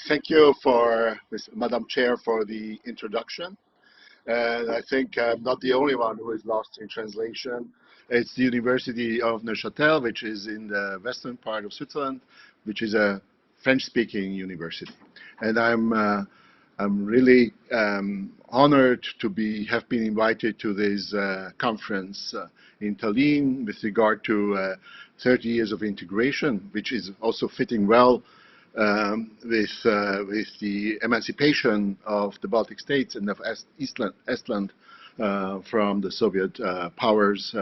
Thank you for Madam Chair for the introduction. And I think I'm not the only one who is lost in translation. It's the University of Neuchâtel, which is in the western part of Switzerland, which is a French-speaking university. And I'm really honored to have been invited to this conference in Tallinn with regard to 30 years of integration, which is also fitting well with the emancipation of the Baltic states and of Estland from the Soviet powers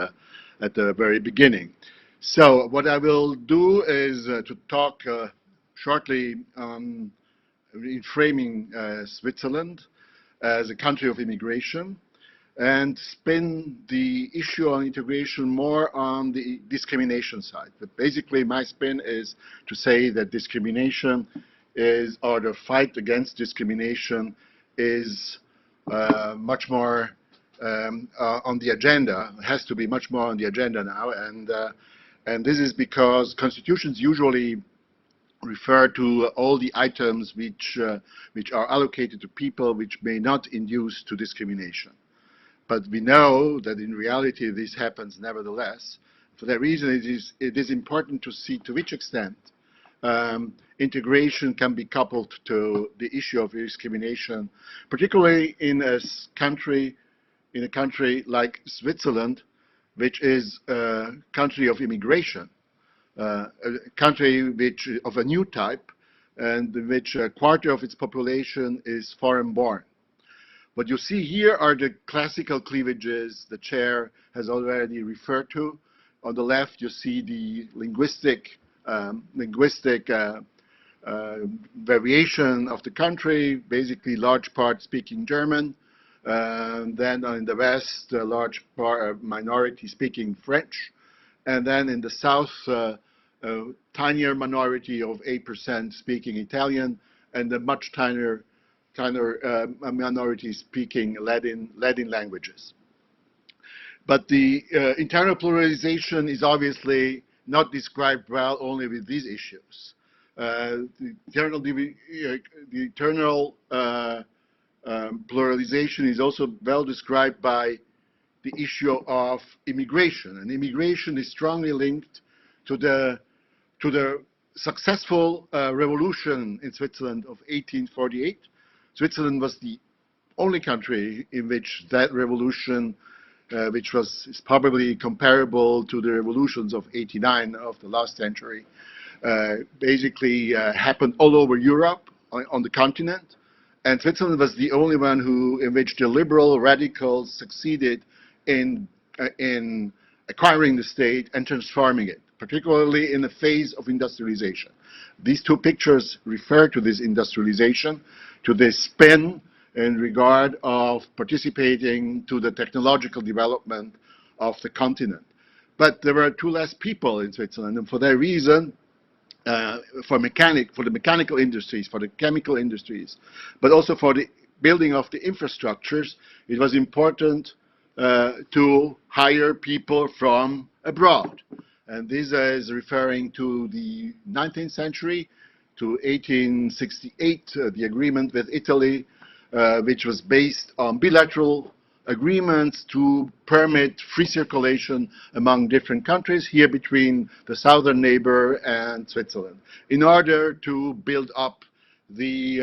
at the very beginning. So what I will do is to talk shortly on reframing Switzerland as a country of immigration, and spin the issue on integration more on the discrimination side. But basically, my spin is to say that discrimination is, or the fight against discrimination is much more on the agenda, has to be much more on the agenda now, and this is because constitutions usually refer to all the items which are allocated to people which may not induce to discrimination. But we know that in reality this happens nevertheless. For that reason, it is important to see to which extent integration can be coupled to the issue of discrimination, particularly in a country like Switzerland, which is a country of immigration, a country which of a new type, and in which a quarter of its population is foreign-born. What you see here are the classical cleavages the chair has already referred to. On the left, you see the linguistic variation of the country, basically large part speaking German. Then in the west, a large minority speaking French. And then in the south, a tinier minority of 8% speaking Italian, and a much tinier minority speaking Latin languages. But the internal pluralization is obviously not described well only with these issues. The internal pluralization is also well described by the issue of immigration, and immigration is strongly linked to the successful revolution in Switzerland of 1848. Switzerland was the only country in which that revolution, which is probably comparable to the revolutions of '89 of the last century, basically happened all over Europe, on the continent. And Switzerland was the only one in which the liberal radicals succeeded in acquiring the state and transforming it, particularly in the phase of industrialization. These two pictures refer to this industrialization, to this spin in regard of participating to the technological development of the continent. But there were two less people in Switzerland, and for that reason, for the mechanical industries, for the chemical industries, but also for the building of the infrastructures, it was important to hire people from abroad. And this is referring to the 19th century, to 1868, the agreement with Italy, which was based on bilateral agreements to permit free circulation among different countries, here between the southern neighbor and Switzerland, in order to build up the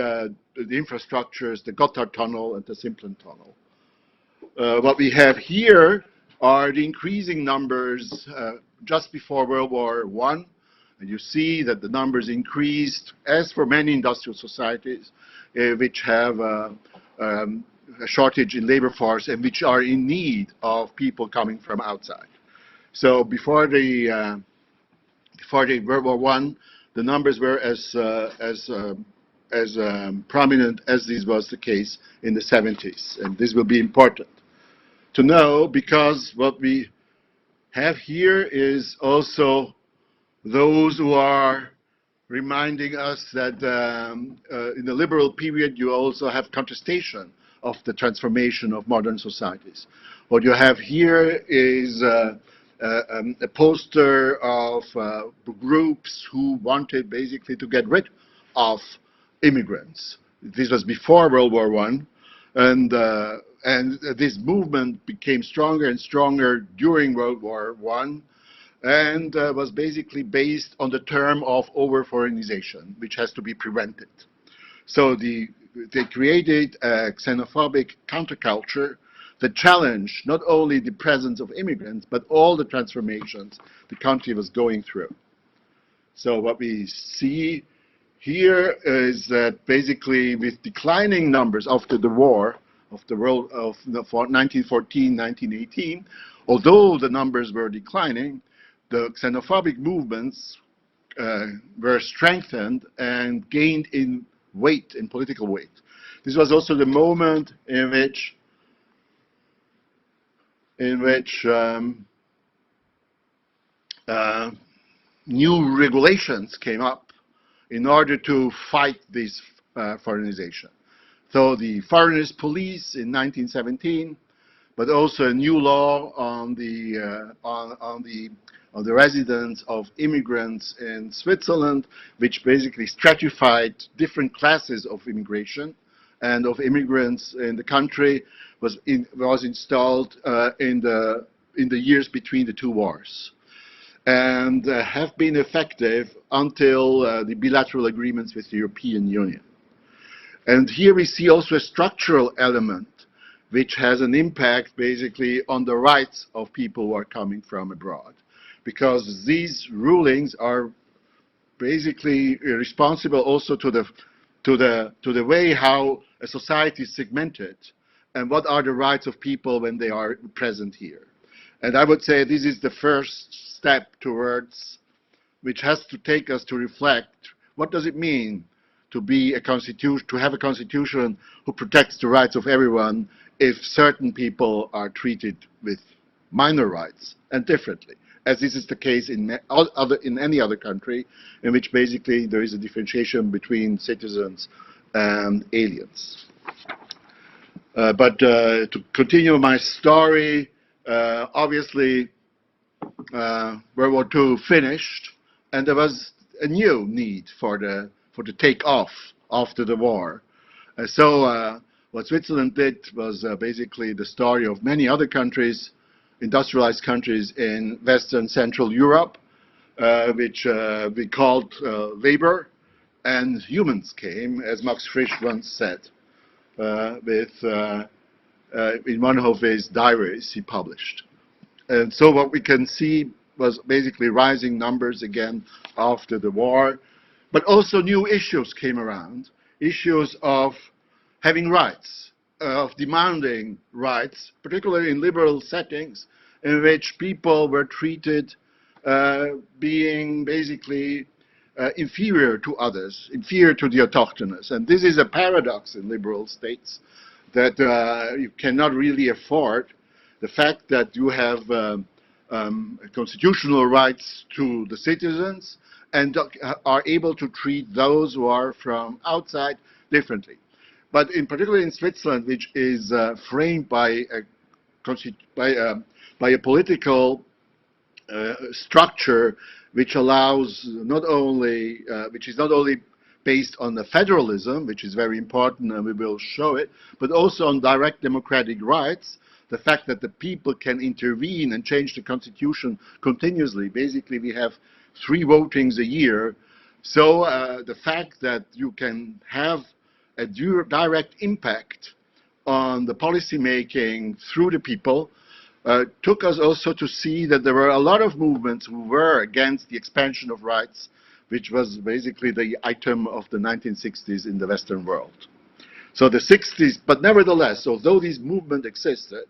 infrastructures, the Gotthard Tunnel and the Simplon Tunnel. What we have here are the increasing numbers just before World War I. And you see that the numbers increased, as for many industrial societies, which have a shortage in labor force and which are in need of people coming from outside. So before the World War I, the numbers were as prominent as this was the case in the 70s, and this will be important to know, because what we have here is also those who are reminding us that in the liberal period you also have contestation of the transformation of modern societies. What you have here is a poster of groups who wanted basically to get rid of immigrants. This was before World War I, and this movement became stronger and stronger during World War I, and was basically based on the term of over-foreignization, which has to be prevented. So they created a xenophobic counterculture that challenged not only the presence of immigrants, but all the transformations the country was going through. So what we see here is that basically with declining numbers after the war, for 1914, 1918, although the numbers were declining, the xenophobic movements were strengthened and gained in weight, in political weight. This was also the moment in which new regulations came up in order to fight this foreignization. So the foreigners police in 1917, but also a new law on the residence of immigrants in Switzerland, which basically stratified different classes of immigration and of immigrants in the country, was installed in the years between the two wars, and have been effective until the bilateral agreements with the European Union. And here we see also a structural element which has an impact basically on the rights of people who are coming from abroad, because these rulings are basically responsible also to the way how a society is segmented and what are the rights of people when they are present here. And I would say this is the first step towards, which has to take us to reflect, what does it mean to be a constitution, to have a constitution who protects the rights of everyone if certain people are treated with minor rights and differently, as this is the case in any other country in which basically there is a differentiation between citizens and aliens. But to continue my story, obviously World War II finished, and there was a new need for the takeoff after the war. So what Switzerland did was basically the story of many other countries, industrialized countries in Western Central Europe, which we called labor, and humans came, as Max Frisch once said, in one of his diaries he published. And so what we can see was basically rising numbers again after the war, but also new issues came around, issues of having rights, of demanding rights, particularly in liberal settings in which people were treated being basically inferior to others, inferior to the autochthonous. And this is a paradox in liberal states, that you cannot really afford the fact that you have constitutional rights to the citizens and are able to treat those who are from outside differently. But in particular in Switzerland, which is framed by a political structure which allows not only, which is not only based on the federalism, which is very important and we will show it, but also on direct democratic rights, the fact that the people can intervene and change the constitution continuously. Basically, we have 3 votings a year. So the fact that you can have a direct impact on the policy making through the people took us also to see that there were a lot of movements who were against the expansion of rights, which was basically the item of the 1960s in the Western world. So the 60s, but nevertheless, although this movement existed,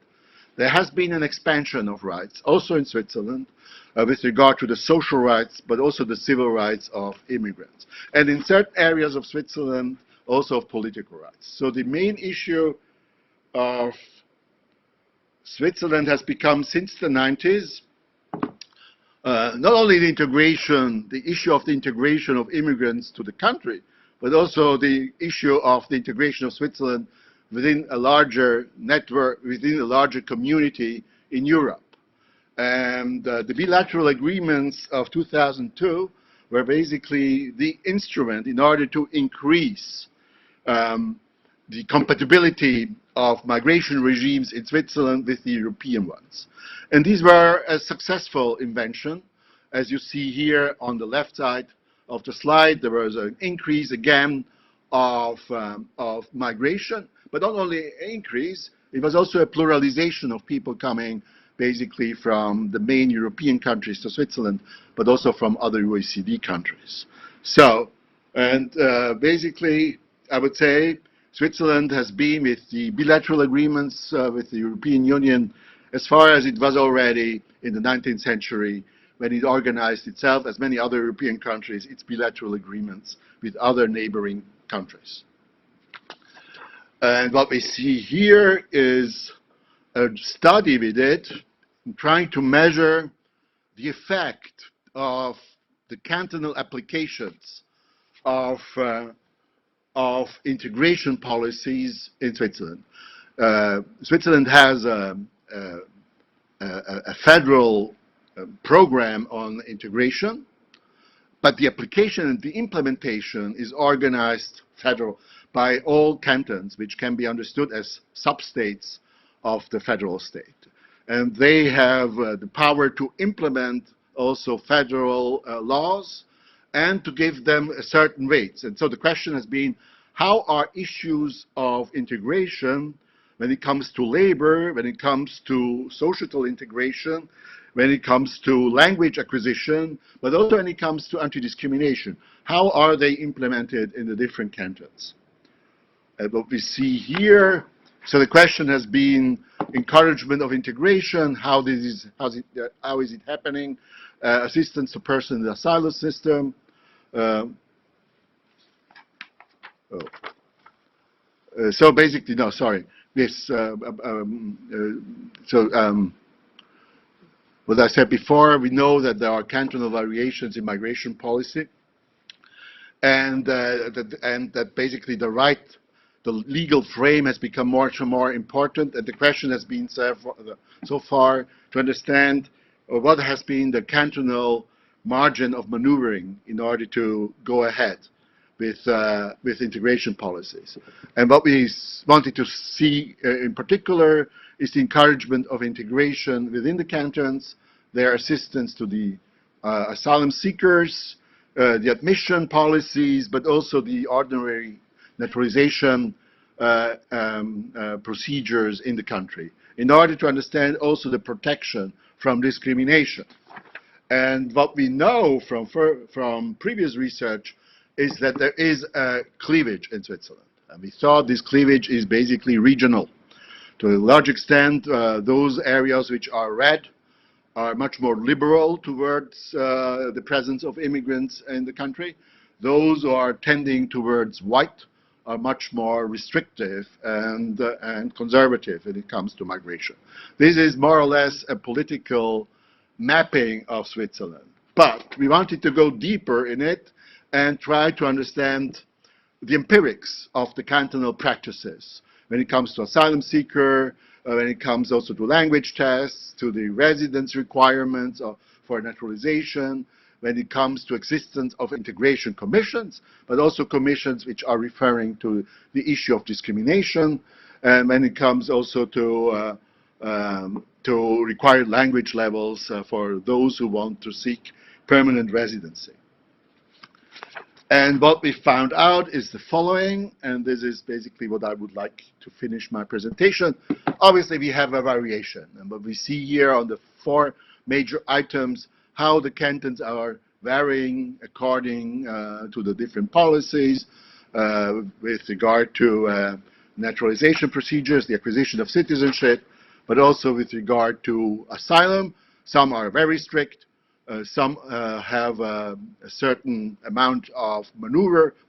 there has been an expansion of rights, also in Switzerland, with regard to the social rights, but also the civil rights of immigrants. And in certain areas of Switzerland, also of political rights. So the main issue of Switzerland has become, since the 90s, not only the integration, the issue of the integration of immigrants to the country, but also the issue of the integration of Switzerland within a larger network, within a larger community in Europe. And the bilateral agreements of 2002 were basically the instrument in order to increase the compatibility of migration regimes in Switzerland with the European ones. And these were a successful invention. As you see here on the left side of the slide, there was an increase again of migration, but not only an increase, it was also a pluralization of people coming basically from the main European countries to Switzerland, but also from other OECD countries. So, and basically, I would say Switzerland has been with the bilateral agreements with the European Union as far as it was already in the 19th century when it organized itself, as many other European countries, its bilateral agreements with other neighboring countries. And what we see here is a study we did trying to measure the effect of the cantonal applications of integration policies in Switzerland. Switzerland has a federal program on integration, but the application and the implementation is organized federal by all cantons, which can be understood as substates of the federal state. And they have the power to implement also federal laws and to give them certain weights. And so the question has been, how are issues of integration when it comes to labor, when it comes to social integration, when it comes to language acquisition, but also when it comes to anti-discrimination, how are they implemented in the different cantons? What we see here, so the question has been encouragement of integration, how is it happening, assistance to persons in the asylum system. So basically, no, sorry. This, what I said before, we know that there are cantonal variations in migration policy, and that basically the legal frame has become more and more important, and the question has been so far to understand what has been the cantonal margin of maneuvering in order to go ahead with integration policies. And what we wanted to see in particular is the encouragement of integration within the cantons, their assistance to the asylum seekers, the admission policies, but also the ordinary naturalization procedures in the country, in order to understand also the protection from discrimination. And what we know from previous research is that there is a cleavage in Switzerland. And we thought this cleavage is basically regional. To a large extent, those areas which are red are much more liberal towards the presence of immigrants in the country. Those who are tending towards white are much more restrictive and conservative when it comes to migration. This is more or less a political mapping of Switzerland. But we wanted to go deeper in it and try to understand the empirics of the cantonal practices when it comes to asylum seeker, when it comes also to language tests, to the residence requirements for naturalization, when it comes to existence of integration commissions, but also commissions which are referring to the issue of discrimination, and when it comes also to required language levels for those who want to seek permanent residency. And what we found out is the following, and this is basically what I would like to finish my presentation. Obviously, we have a variation, and what we see here on the 4 major items, how the cantons are varying according to the different policies with regard to naturalization procedures, the acquisition of citizenship, but also with regard to asylum. Some are very strict. Some have a certain amount of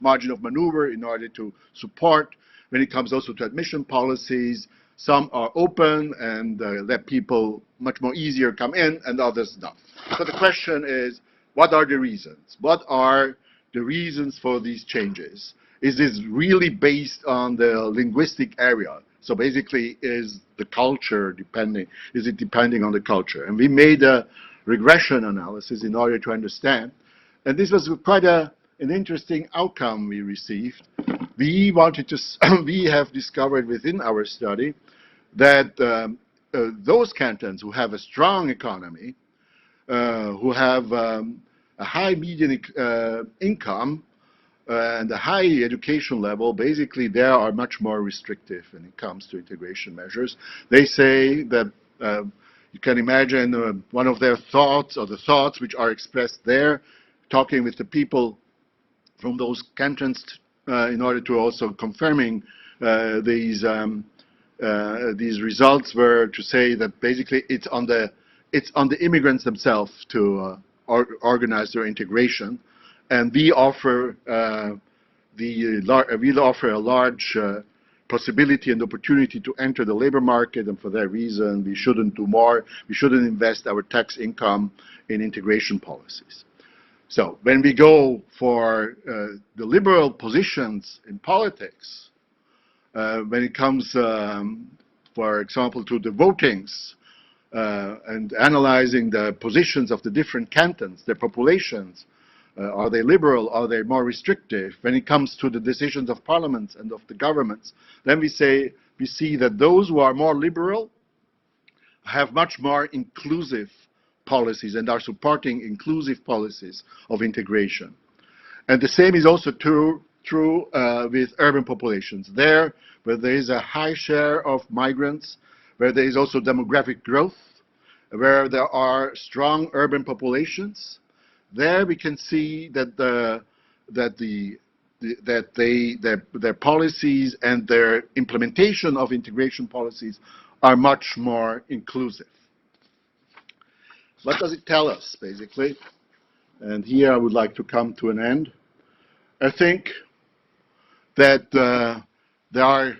margin of maneuver in order to support. When it comes also to admission policies, some are open and let people much more easier come in, and others not. So the question is, what are the reasons? What are the reasons for these changes? Is this really based on the linguistic area? So basically, is the culture depending? Is it depending on the culture? And we made a regression analysis in order to understand. And this was quite an interesting outcome we received. We wanted to, we have discovered within our study that those cantons who have a strong economy, who have a high median income and a high education level, basically they are much more restrictive when it comes to integration measures. They say that you can imagine one of their thoughts, or the thoughts which are expressed there, talking with the people from those cantons in order to also confirming these results, were to say that basically it's on the immigrants themselves to organize their integration, and we offer a large possibility and opportunity to enter the labor market, and for that reason we shouldn't do more. We shouldn't invest our tax income in integration policies. So when we go for the liberal positions in politics, when it comes, for example, to the votings and analyzing the positions of the different cantons, their populations, are they liberal, are they more restrictive? When it comes to the decisions of parliaments and of the governments, then we see that those who are more liberal have much more inclusive policies and are supporting inclusive policies of integration. And the same is also true with urban populations. There, where there is a high share of migrants, where there is also demographic growth, where there are strong urban populations, there we can see that their policies and their implementation of integration policies are much more inclusive. What does it tell us, basically? And here I would like to come to an end. I think that there are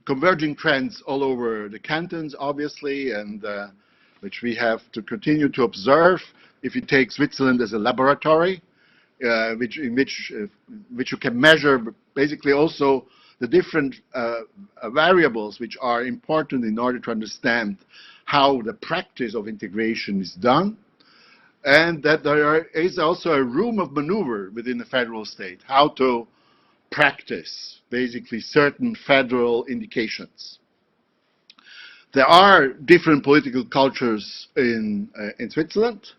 converging trends all over the cantons, obviously, and which we have to continue to observe. If you take Switzerland as a laboratory, in which you can measure basically also the different variables which are important in order to understand how the practice of integration is done, and that there is also a room of maneuver within the federal state, how to practice basically certain federal indications. There are different political cultures in Switzerland,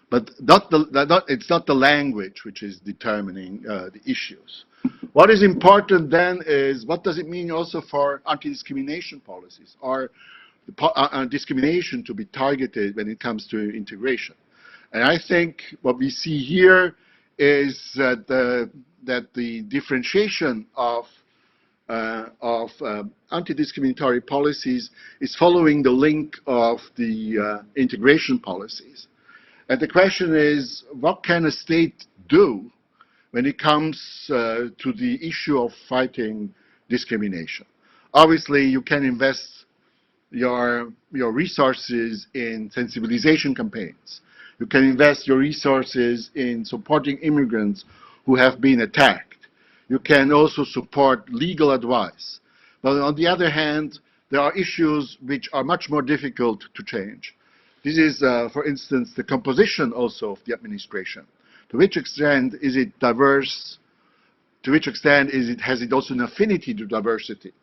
but it's not the language which is determining the issues. What is important then is, what does it mean also for anti-discrimination policies, or discrimination to be targeted when it comes to integration? And I think what we see here is that the differentiation of anti-discriminatory policies is following the link of the integration policies. And the question is, what can a state do when it comes to the issue of fighting discrimination? Obviously, you can invest your resources in sensibilization campaigns. You can invest your resources in supporting immigrants who have been attacked. You can also support legal advice. But on the other hand, there are issues which are much more difficult to change. This is, for instance, the composition also of the administration. To which extent is it diverse? To which extent has it also an affinity to diversity?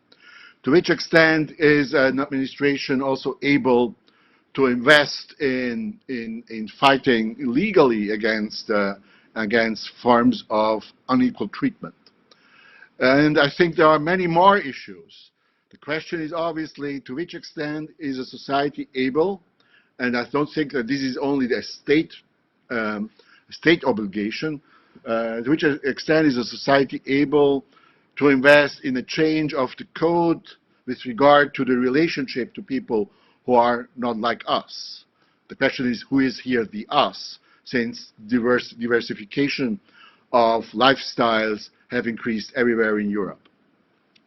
To which extent is an administration also able to invest in fighting legally against forms of unequal treatment? And I think there are many more issues. The question is obviously, to which extent is a society able, and I don't think that this is only a state obligation, to which extent is a society able to invest in a change of the code with regard to the relationship to people who are not like us? The question is, who is here the us, since diversification of lifestyles have increased everywhere in Europe.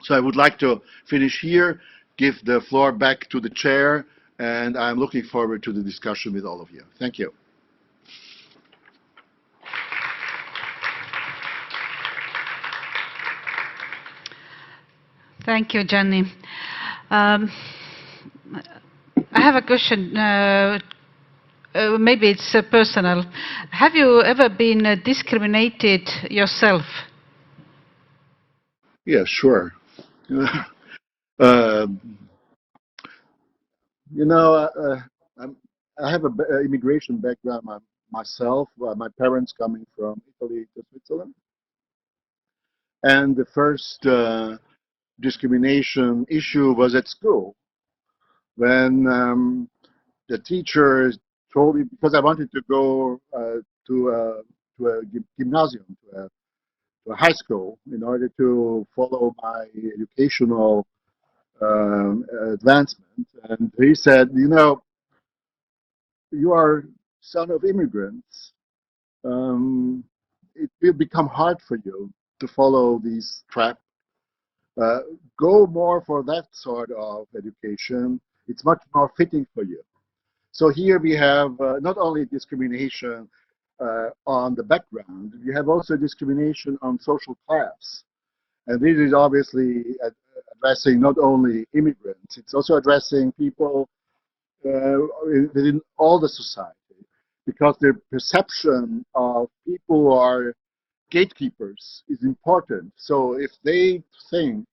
So I would like to finish here, give the floor back to the chair, and I'm looking forward to the discussion with all of you. Thank you. Thank you, Gianni. I have a question maybe it's personal. Have you ever been discriminated yourself? Yeah, sure. uh, you know, I have an immigration background myself. My parents coming from Italy to Switzerland, and the first discrimination issue was at school when the teacher told me, because I wanted to go to a gymnasium, to a high school, in order to follow my educational advancement. And he said, you know, you are son of immigrants. Um, it will become hard for you to follow these traps. Uh, Go more for that sort of education. It's much more fitting for you. So here we have not only discrimination on the background, we have also discrimination on social class. And this is obviously addressing not only immigrants, it's also addressing people within all the society, because the perception of people who are gatekeepers is important. So if they think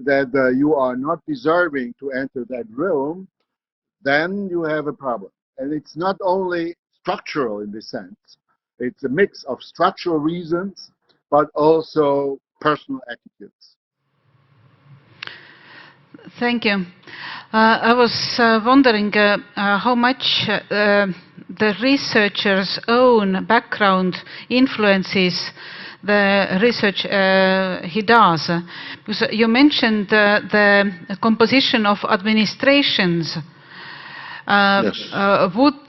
that you are not deserving to enter that room, then you have a problem. And it's not only structural in this sense, it's a mix of structural reasons, but also personal attitudes. Thank you. I was wondering how much the researcher's own background influences the research he does. Because you mentioned the composition of administrations. Yes. Would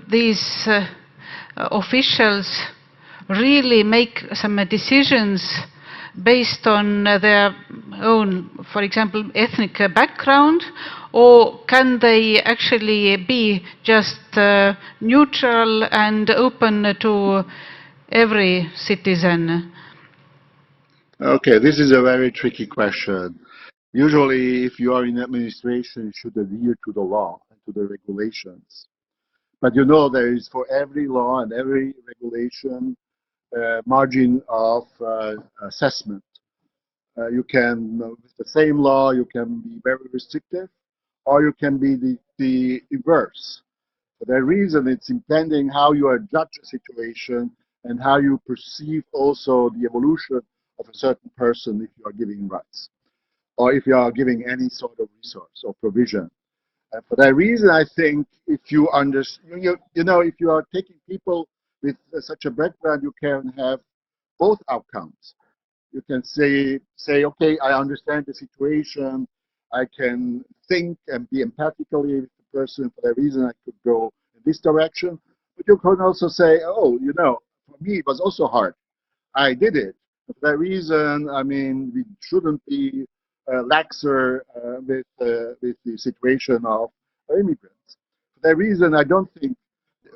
these officials really make some decisions based on their own, for example, ethnic background, or can they actually be just neutral and open to every citizen? Okay, this is a very tricky question. Usually, if you are in administration, you should adhere to the law and to the regulations. But you know, there is for every law and every regulation margin of assessment. You can, with the same law, you can be very restrictive, or you can be the inverse. For that reason, it's depending how you judge a situation and how you perceive also the evolution of a certain person if you are giving rights, or if you are giving any sort of resource or provision. And for that reason, I think if you understand, you know, if you are taking people with such a background, you can have both outcomes. You can say, okay, I understand the situation. I can think and be empathically with the person. For that reason, I could go in this direction. But you can also say, oh, you know, for me, it was also hard. I did it. For that reason, I mean, we shouldn't be laxer with the situation of immigrants. For that reason, I don't think, I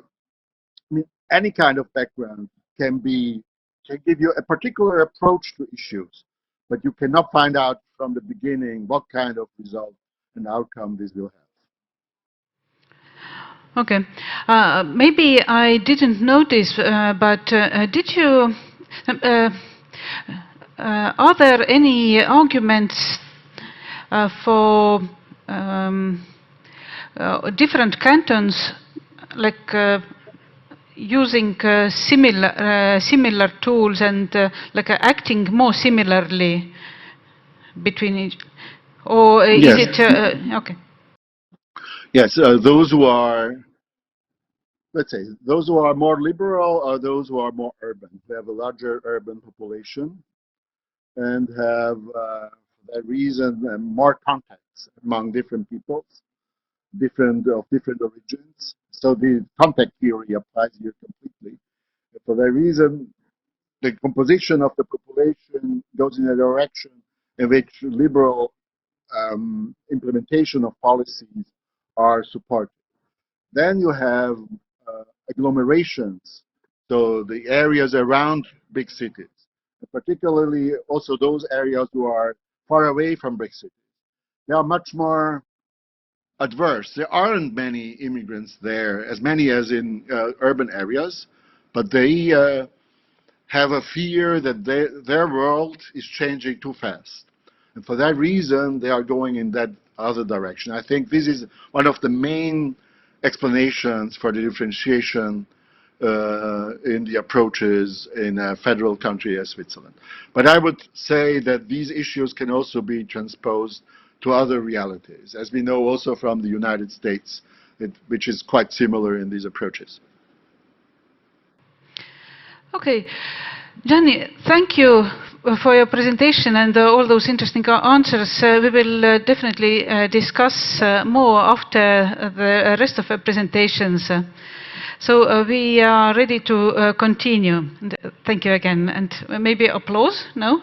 mean, any kind of background can give you a particular approach to issues, but you cannot find out from the beginning what kind of result and outcome this will have. Okay. Maybe I didn't notice, but did you? Uh, are there any arguments for different cantons, like using similar tools and like acting more similarly between each, or is Yes, it okay? yes. Those who are, let's say, those who are more liberal or those who are more urban. They have a larger urban population and have, for that reason, more contacts among different peoples, different origins. So the contact theory applies here completely. For that reason, the composition of the population goes in a direction in which liberal implementation of policies are supported. Then you have agglomerations, so the areas around big cities, and particularly also those areas who are far away from big cities. They are much more adverse. There aren't many immigrants there, as many as in urban areas, but they have a fear that their world is changing too fast. And for that reason, they are going in that other direction. I think this is one of the main explanations for the differentiation in the approaches in a federal country as Switzerland. But I would say that these issues can also be transposed to other realities, as we know also from the United States, which is quite similar in these approaches. Okay. Gianni, thank you for your presentation and all those interesting answers. We will definitely discuss more after the rest of the presentations. So we are ready to continue. Thank you again. And maybe applause? No?